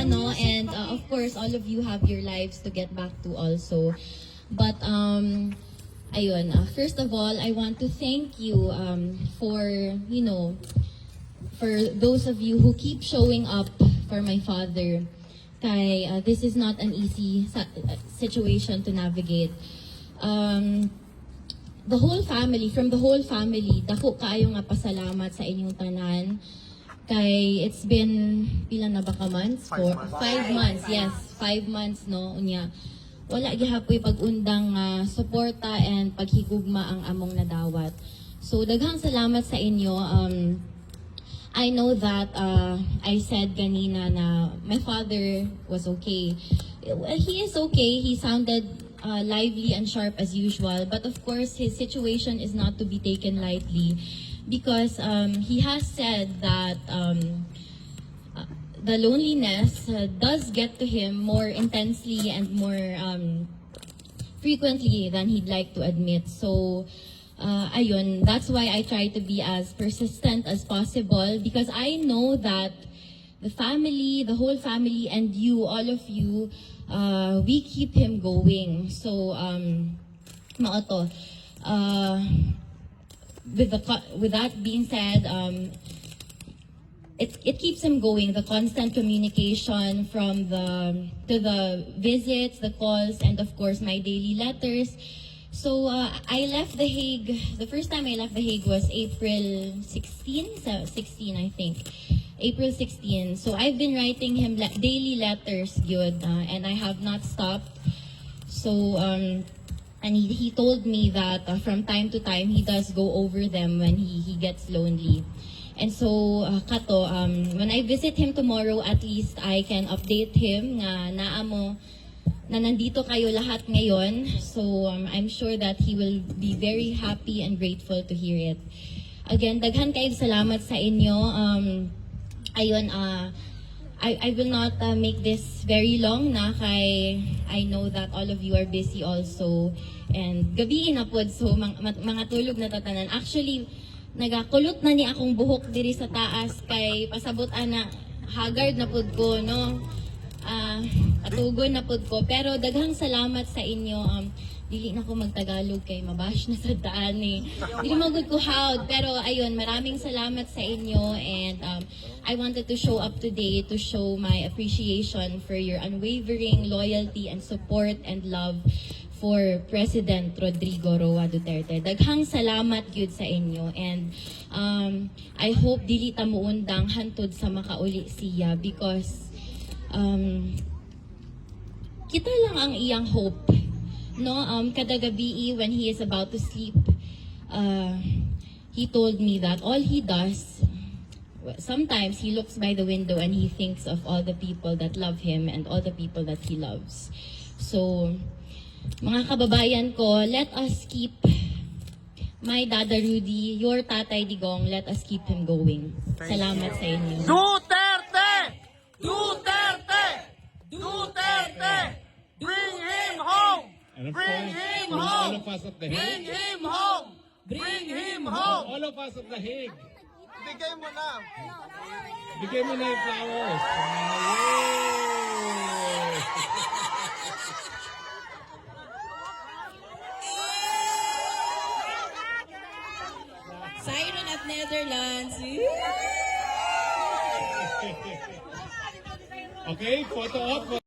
pamilya, no? And of course, all of you have your lives to get back to also. But ayun, first of all, I want to thank you for, for those of you who keep showing up for my father. Kay, this is not an easy situation to navigate. The whole family, from the whole family, dako kayo nga pasalamat sa inyong tanan. Kay, it's been, pila na ba ka months? 5 months, yes. 5 months, no? Unya, wala gihapoy pag-undang suporta and paghigugma ang among nadawat. So, daghang salamat sa inyo. I know that I said kanina na my father was okay. He is okay. He sounded lively and sharp as usual. But of course, his situation is not to be taken lightly because he has said that the loneliness does get to him more intensely and more frequently than he'd like to admit. So, ayun, that's why I try to be as persistent as possible because I know that the family, the whole family, and you, all of you, we keep him going. So, mao with that being said, it keeps him going. The constant communication from to the visits, the calls, and of course my daily letters. So I left The Hague. The first time I left The Hague was April 16, 16 I think. April 16. So I've been writing him daily letters, good, and I have not stopped. So and he told me that from time to time he does go over them when he gets lonely. And so, Kato, when I visit him tomorrow, at least I can update him na naamo na nandito kayo lahat ngayon. So, I'm sure that he will be very happy and grateful to hear it. Again, daghan kayo salamat sa inyo. Ayun, I will not make this very long na kay I know that all of you are busy also. And gabi na pod, so mga tulog na tatanan. Actually, nagakulot na ni akong buhok diri sa taas kay pasabot ana haggard na pud ko, no? Atugon na pud ko. Pero daghang salamat sa inyo. Dili na ko magtagalog kay mabash na sa daan eh. Dili magud ko hawd. Pero ayun, maraming salamat sa inyo and I wanted to show up today to show my appreciation for your unwavering loyalty and support and love for President Rodrigo Roa Duterte. Daghang salamat gyud sa inyo and I hope dili ta muundang hantod sa makauli siya because kita lang ang iyang hope, no? Kada gabi when he is about to sleep, he told me that all he does, sometimes he looks by the window and he thinks of all the people that love him and all the people that he loves. So, mga kababayan ko, let us keep my Dada Rudy, your Tatay Digong, let us keep him going. Salamat sa inyo. Duterte! Duterte! Duterte! Bring him home! Bring him home! All of us at The Bring Hague. him home! Bring him home! All of us at The Hague. Bigay mo na! Bigay mo na yung flowers. Siren of Netherlands. Okay, photo op.